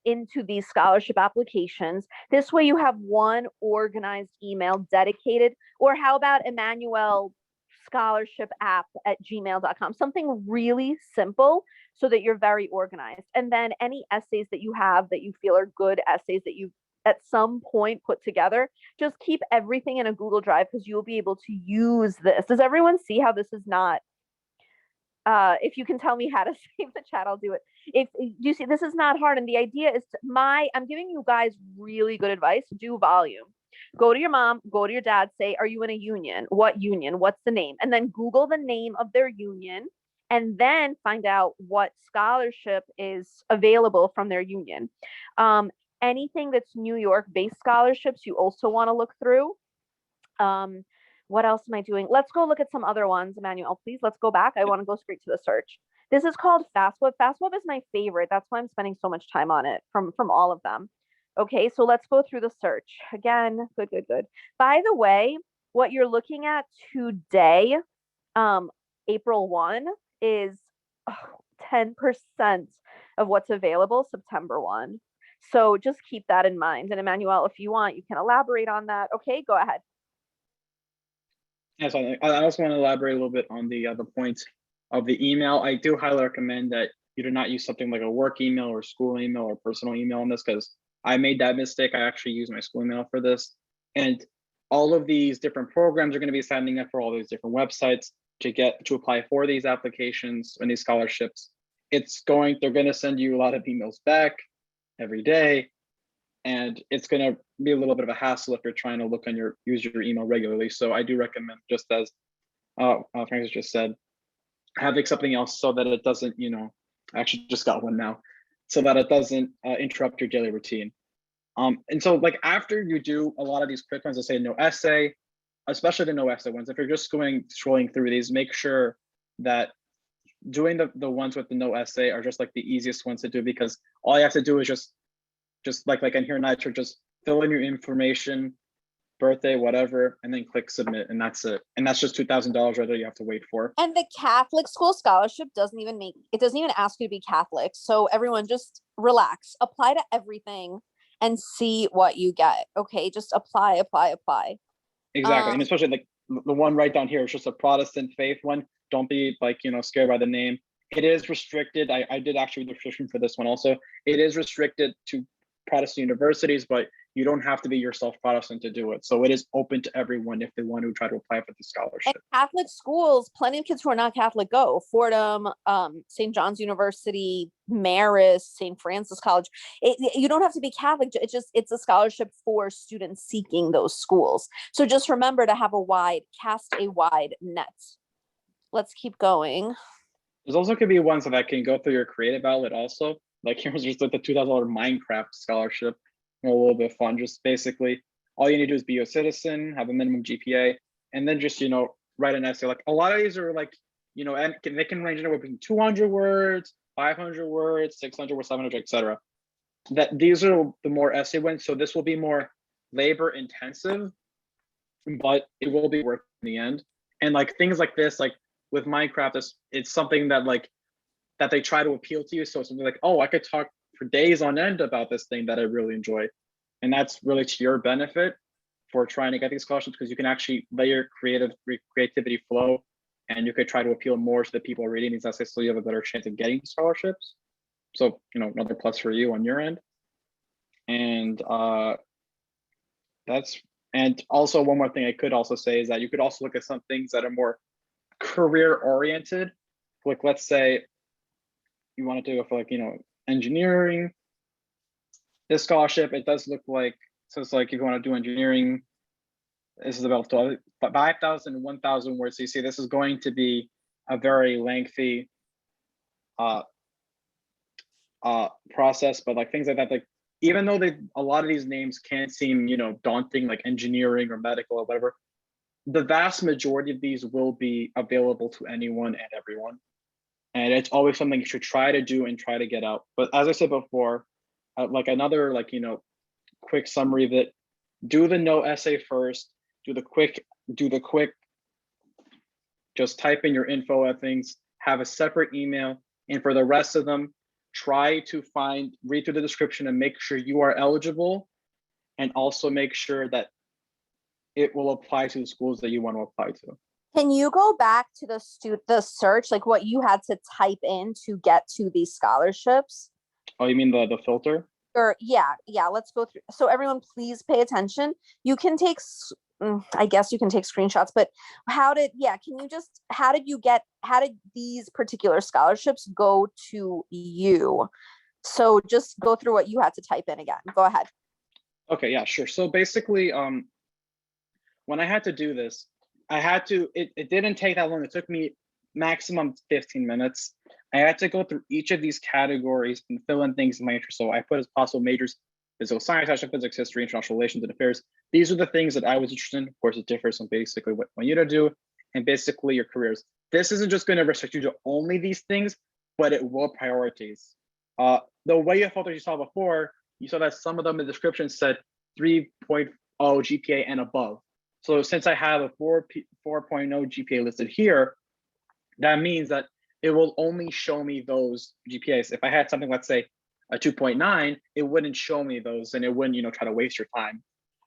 into these scholarship applications. This way you have one organized email dedicated. Or how about Emmanuel scholarship app@gmail.com, something really simple so that you're very organized. And then any essays that you have that you feel are good essays that you at some point put together, just keep everything in a Google Drive, because you'll be able to use this. Does everyone see how this is not if you can tell me how to save the chat, I'll do it. If you see, this is not hard. And the idea is I'm giving you guys really good advice. Do volume. Go to your mom, go to your dad, say, are you in a union? What union? What's the name? And then Google the name of their union, and then find out what scholarship is available from their union. Anything that's New York based scholarships, you also want to look through. What else am I doing? Let's go look at some other ones, Emmanuel, please. Let's go back. I want to go straight to the search. This is called FastWeb. FastWeb is my favorite. That's why I'm spending so much time on it from all of them. Okay, so let's go through the search. Again, good. By the way, what you're looking at today, April 1, is 10% of what's available September 1. So just keep that in mind. And Emmanuel, if you want, you can elaborate on that. Okay, go ahead. Yes, I also want to elaborate a little bit on the points of the email. I do highly recommend that you do not use something like a work email or school email or personal email on this, because I made that mistake. I actually use my school email for this. And all of these different programs are going to be signing up for all these different websites to apply for these applications and these scholarships. They're going to send you a lot of emails back every day. And it's going to be a little bit of a hassle if you're trying to use your email regularly. So I do recommend, just as Francis just said, having something else so that it doesn't, I actually just got one now, so that it doesn't interrupt your daily routine. And so like after you do a lot of these quick ones that say no essay, especially the no essay ones, if you're just scrolling through these, make sure that doing the ones with the no essay are just like the easiest ones to do, because all you have to do is just like in here, Nitro, just fill in your information, birthday, whatever, and then click submit, and that's it. And that's just $2,000 right there you have to wait for. And the Catholic school scholarship doesn't even ask you to be Catholic. So everyone just relax, apply to everything and see what you get. Okay, just apply. Exactly. And especially like the one right down here is just a Protestant faith one. Don't be like, scared by the name. It is restricted. I did actually the restriction for this one also. It is restricted to Protestant universities, but you don't have to be yourself Protestant to do it. So it is open to everyone if they want to try to apply for the scholarship. And Catholic schools, plenty of kids who are not Catholic go. Fordham, St. John's University, Marist, St. Francis College. You don't have to be Catholic. It's a scholarship for students seeking those schools. So just remember to cast a wide net. Let's keep going. There's also could be ones that can go through your creative outlet also. Like here's just like the $2,000 Minecraft scholarship. A little bit fun. Just basically all you need to do is be a citizen, have a minimum GPA, and then just write an essay. Like a lot of these are like, and they can range anywhere between 200 words, 500 words, 600 words, 700, etc. That these are the more essay ones. So this will be more labor intensive, but it will be worth in the end. And like things like this, like with Minecraft, it's something that like that they try to appeal to you. So it's something like, oh, I could talk for days on end about this thing that I really enjoy. And that's really to your benefit for trying to get these scholarships, because you can actually let your creativity flow, and you could try to appeal more to the people reading these essays, so you have a better chance of getting scholarships. So, you know, another plus for you on your end. And and also one more thing I could also say is that you could also look at some things that are more career oriented. Like, let's say you wanted to go for, like, you know, engineering. This scholarship, it does look like, so it's like if you want to do engineering, this is about 5,000 to 1,000 words. So you see, this is going to be a very lengthy process, but like things like that, like even though a lot of these names can seem, you know, daunting, like engineering or medical or whatever, the vast majority of these will be available to anyone and everyone. And it's always something you should try to do and try to get out. But as I said before, like another, like, you know, quick summary of it, do the no essay first, do the quick, just type in your info at things, have a separate email. And for the rest of them, try to read through the description and make sure you are eligible, and also make sure that it will apply to the schools that you want to apply to. Can you go back to the search, like what you had to type in to get to these scholarships? Oh, you mean the filter? Or yeah, let's go through. So everyone, please pay attention. You can take, I guess you can take screenshots, but how did these particular scholarships go to you? So just go through what you had to type in again. Go ahead. Okay, yeah, sure. So basically, when I had to do this, it didn't take that long. It took me maximum 15 minutes. I had to go through each of these categories and fill in things in my interest. So I put as possible majors: physical science, astrophysics, history, international relations and affairs. These are the things that I was interested in. Of course, it differs on basically what I want you to do and basically your careers. This isn't just going to restrict you to only these things, but it will prioritize. The way of filters you saw before, you saw that some of them in the description said 3.0 GPA and above. So since I have a 4.0 GPA listed here, that means that it will only show me those GPAs. If I had something, let's say a 2.9, it wouldn't show me those, and it wouldn't, you know, try to waste your time.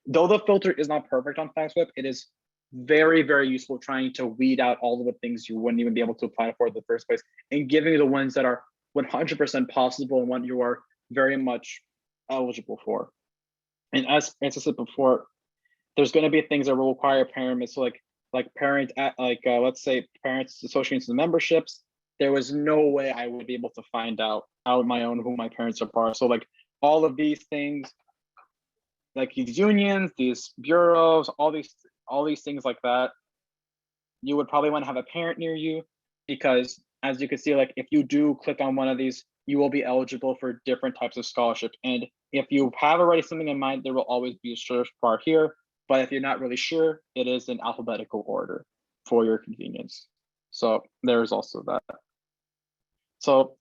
Though the filter is not perfect on FastWeb, it is very, very useful trying to weed out all of the things you wouldn't even be able to apply for in the first place, and giving you the ones that are 100% possible and what you are very much eligible for. And as I said before, there's going to be things that will require parents, so like parent, let's say parents associations and memberships. There was no way I would be able to find out on my own who my parents are part of. So like all of these things, like these unions, these bureaus, all these things like that, you would probably want to have a parent near you, because as you can see, like if you do click on one of these, you will be eligible for different types of scholarship. And if you have already something in mind, there will always be a search bar here. But if you're not really sure, it is in alphabetical order for your convenience. So there's also that. So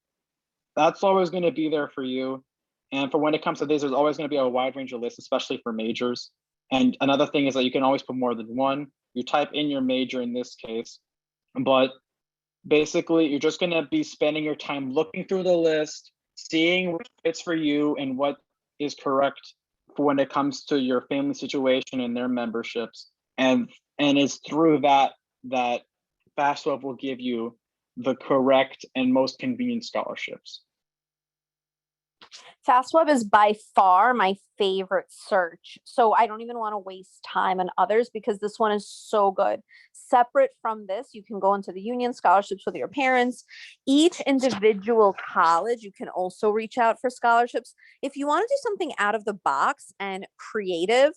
that's always going to be there for you. And for when it comes to these, there's always going to be a wide range of lists, especially for majors. And another thing is that you can always put more than one. You type in your major in this case, but basically you're just going to be spending your time looking through the list, seeing what fits for you and what is correct for when it comes to your family situation and their memberships. And it's through that FastWeb will give you the correct and most convenient scholarships. FastWeb is by far my favorite search. So I don't even want to waste time on others because this one is so good. Separate from this, you can go into the union scholarships with your parents. Each individual college, you can also reach out for scholarships. If you want to do something out of the box and creative,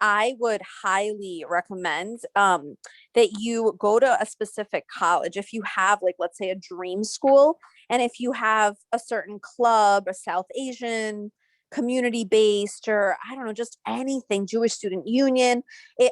I would highly recommend that you go to a specific college. If you have, like, let's say a dream school, and if you have a certain club, a South Asian community-based, or I don't know, just anything, Jewish Student Union,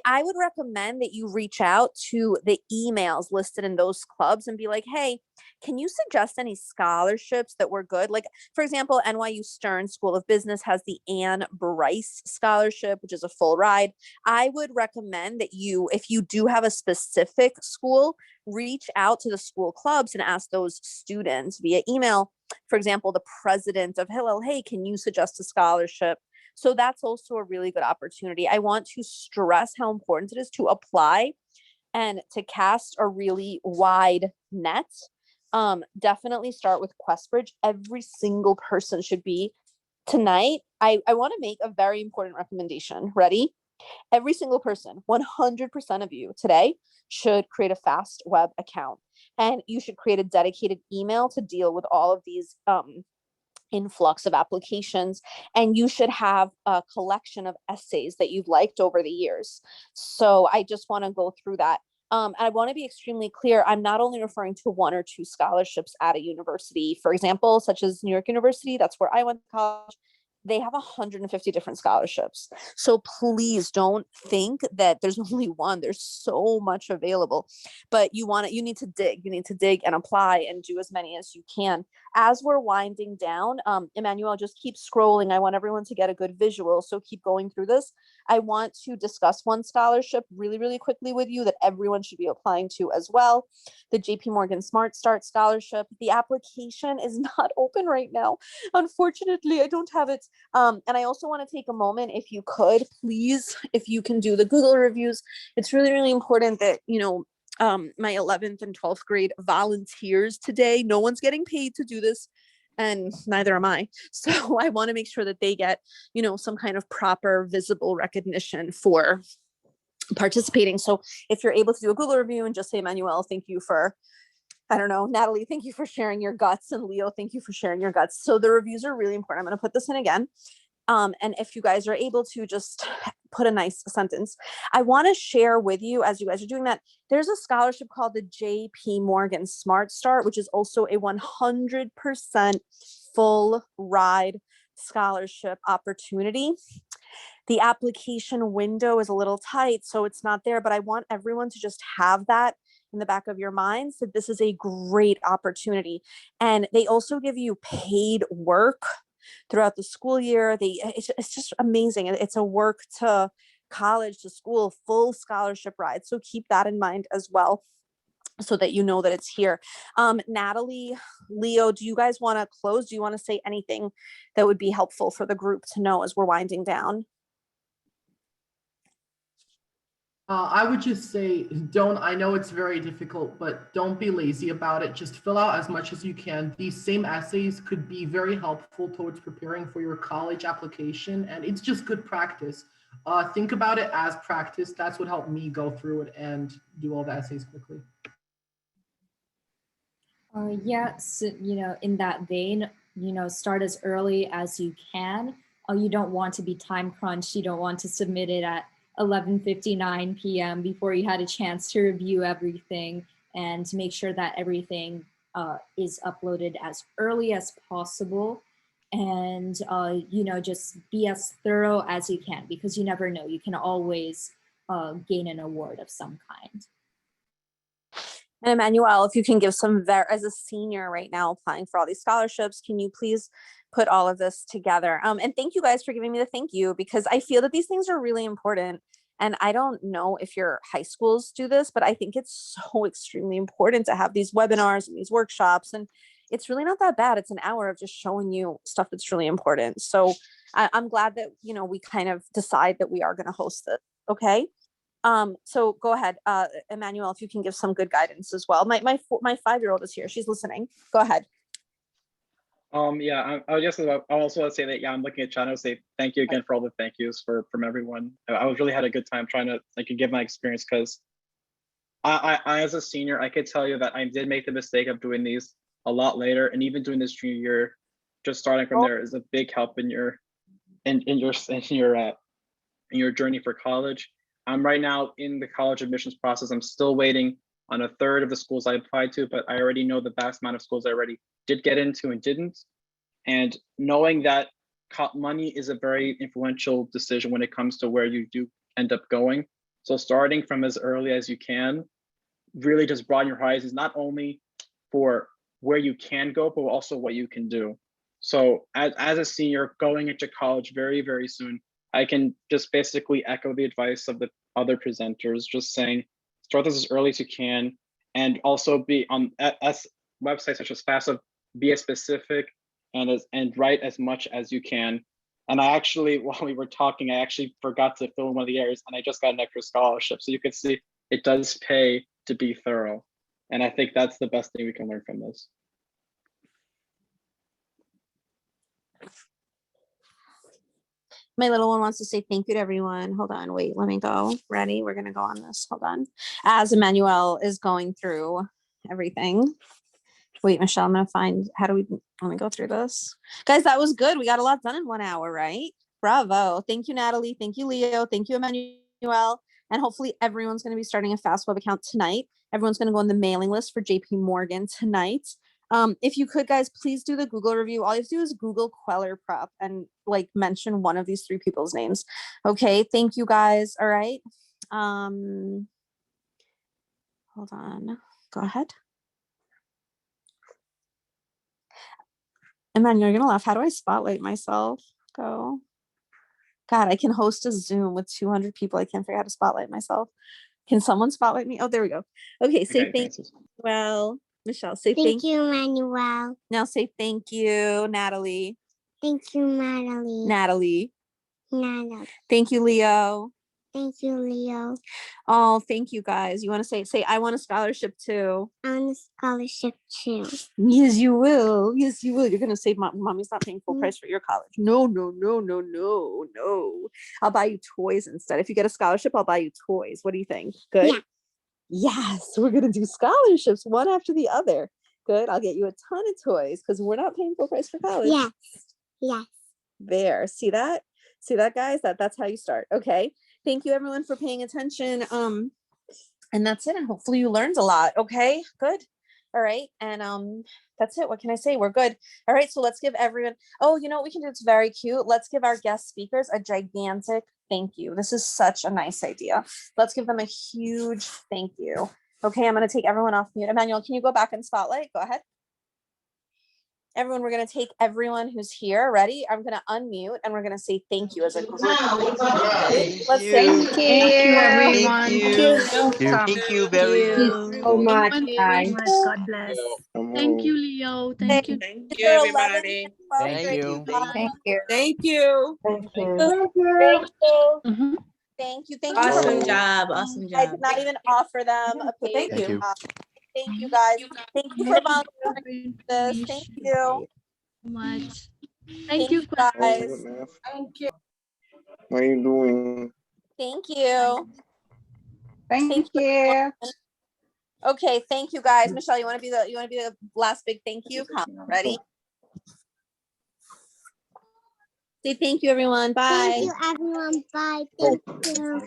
I would recommend that you reach out to the emails listed in those clubs and be like, hey, can you suggest any scholarships that were good? Like, for example, NYU Stern School of Business has the Anne Bryce Scholarship, which is a full ride. I would recommend that you, if you do have a specific school, reach out to the school clubs and ask those students via email. For example, the president of Hillel, hey, can you suggest a scholarship? So that's also a really good opportunity. I want to stress how important it is to apply and to cast a really wide net. Definitely start with QuestBridge. Every single person should be tonight. I want to make a very important recommendation. Ready? Every single person, 100% of you today should create a fast web account, and you should create a dedicated email to deal with all of these influx of applications, and you should have a collection of essays that you've liked over the years. So I just want to go through that. And I want to be extremely clear. I'm not only referring to one or two scholarships at a university, for example, such as New York University, that's where I went to college. They have 150 different scholarships. So please don't think that there's only one. There's so much available, but you need to dig and apply and do as many as you can. As we're winding down, Emmanuel, just keep scrolling. I want everyone to get a good visual. So keep going through this. I want to discuss one scholarship really, really quickly with you that everyone should be applying to as well. The Jpmorgan Smart Start Scholarship. The application is not open right now. Unfortunately, I don't have it. And I also want to take a moment, if you could, please, if you can do the Google reviews. It's really, really important that, my 11th and 12th grade volunteers today. No one's getting paid to do this, and neither am I. So I want to make sure that they get, some kind of proper visible recognition for participating. So if you're able to do a Google review and just say, Emmanuel, thank you for, I don't know, Natalie, thank you for sharing your guts, and Leo, thank you for sharing your guts. So the reviews are really important. I'm going to put this in again. And if you guys are able to just put a nice sentence, I want to share with you, as you guys are doing that, there's a scholarship called the Jpmorgan Smart Start, which is also a 100% full ride scholarship opportunity. The application window is a little tight, so it's not there, but I want everyone to just have that in the back of your minds, that this is a great opportunity. And they also give you paid work throughout the school year. It's just amazing. It's a work to college to school full scholarship ride. So keep that in mind as well, so that you know that it's here. Natalie, Leo, do you guys want to close? Do you want to say anything that would be helpful for the group to know as we're winding down? I would just say, I know it's very difficult, but don't be lazy about it. Just fill out as much as you can. These same essays could be very helpful towards preparing for your college application, and it's just good practice. Think about it as practice. That's what helped me go through it and do all the essays quickly. Yes, in that vein, start as early as you can. You don't want to be time crunched. You don't want to submit it at 11:59 p.m. before you had a chance to review everything, and to make sure that everything is uploaded as early as possible. And, just be as thorough as you can, because you never know. You can always gain an award of some kind. And Emmanuel, if you can give as a senior right now applying for all these scholarships, can you please put all of this together? And thank you guys for giving me the thank you, because I feel that these things are really important. And I don't know if your high schools do this, but I think it's so extremely important to have these webinars and these workshops. And it's really not that bad. It's an hour of just showing you stuff that's really important. So I'm glad that, we kind of decide that we are going to host this. Okay. So go ahead, Emmanuel, if you can give some good guidance as well. My 5-year-old is here. She's listening. Go ahead. Yeah, I also want to say that, yeah, I'm looking at China to say thank you again for all the thank yous from everyone. I was really had a good time trying to give my experience, because I as a senior, I could tell you that I did make the mistake of doing these a lot later, and even doing this junior year, just starting from there is a big help in your journey for college. I'm right now in the college admissions process. I'm still waiting on a third of the schools I applied to, but I already know the vast amount of schools I already did get into and didn't. And knowing that money is a very influential decision when it comes to where you do end up going. So starting from as early as you can really just broaden your horizons, not only for where you can go, but also what you can do. So as a senior going into college very, very soon, I can just basically echo the advice of the other presenters, just saying, start this as early as you can, and also be on websites such as FAFSA, be as specific and write as much as you can. And I actually, while we were talking, I actually forgot to fill in one of the areas, and I just got an extra scholarship. So you can see it does pay to be thorough. And I think that's the best thing we can learn from this. My little one wants to say thank you to everyone. Hold on, wait, let me go. Ready? We're gonna go on this. Hold on. As Emmanuel is going through everything. Wait, Michelle, I'm gonna find, how do we, let me go through this. Guys, that was good. We got a lot done in 1 hour, right? Bravo. Thank you, Natalie. Thank you, Leo. Thank you, Emmanuel. And hopefully everyone's gonna be starting a FastWeb account tonight. Everyone's gonna go on the mailing list for Jpmorgan tonight. If you could, guys, please do the Google review. All you have to do is Google Queller Prep and like mention one of these 3 people's names. Okay, thank you guys. All right. Hold on, go ahead. Emmanuel, you're gonna laugh. How do I spotlight myself? Go. God, I can host a Zoom with 200 people. I can't figure out how to spotlight myself. Can someone spotlight me? Oh, there we go. Okay, say Okay, thank you. Well, Michelle, say Thank you, Manuel. Now say thank you, Natalie. Thank you, Natalie. Natalie. Natalie. Thank you, Leo. Thank you, Leo. Oh, thank you, guys. You want to say, I want a scholarship too. On a scholarship too. Yes, you will. Yes, you will. You're going to say, Mommy's not paying full price for your college. No, no, no, no, no, no. I'll buy you toys instead. If you get a scholarship, I'll buy you toys. What do you think? Good? Yeah. Yes, we're going to do scholarships one after the other. Good. I'll get you a ton of toys because we're not paying full price for college. Yes. Yes. There. See that? See that, guys? That's how you start. Okay. Thank you, everyone, for paying attention. And that's it. And hopefully you learned a lot. Okay, good. All right. And that's it. What can I say? We're good. All right. So let's give everyone, oh, you know what we can do? It's very cute. Let's give our guest speakers a gigantic thank you. This is such a nice idea. Let's give them a huge thank you. Okay, I'm going to take everyone off mute. Emmanuel, can you go back in spotlight? Go ahead. Everyone, we're going to take everyone who's here. Ready? I'm going to unmute and we're going to say thank you as a group. Let's say Thank you, everyone. Thank you. Thank you very so much, Thank you guys. very much. God bless. Thank you, Leo. Thank you. Thank you, everybody. Thank you. Thank you. Thank you. Thank you. Mhm. Thank you. Thank you. Awesome job. Awesome I job. did not even offer them a paid Thank you. Thank you, guys. Thank you for volunteering for this. Thank you. So much. Thank Thank you, you, guys. Thank you. How are you doing? Thank you. Thank you. Okay, thank you, guys. Michelle, you want to be the last big thank you? Come, ready? Say thank you, everyone. Bye. Thank you, everyone. Bye. Thank you.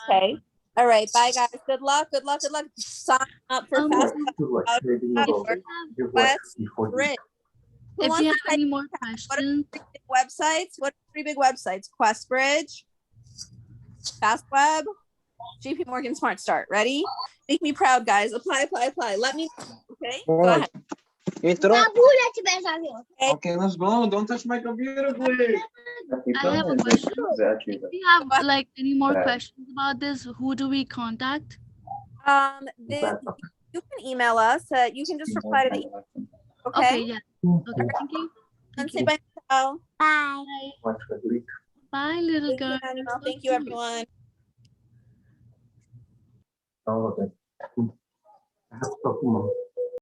Okay. All right. Bye, guys. Good luck. Good luck. Good luck. Sign up for Fast West Bridge. Who If wants you to have any more questions, big websites? What are 3 big websites? QuestBridge, FastWeb, Jpmorgan Smart Start. Ready? Make me proud, guys. Apply, apply, apply. Let me. Okay. Go ahead. Entrou? Okay. Okay, let's go. Don't touch my computer, please. I have a question. If you have like any more questions about this, who do we contact? You can email us. You can just reply to the email. Okay. Okay, yeah. Okay, thank you. And say bye. Michelle. Bye. Bye, little Thank you, girl. Emmanuel. Thank you, everyone. Oh, okay.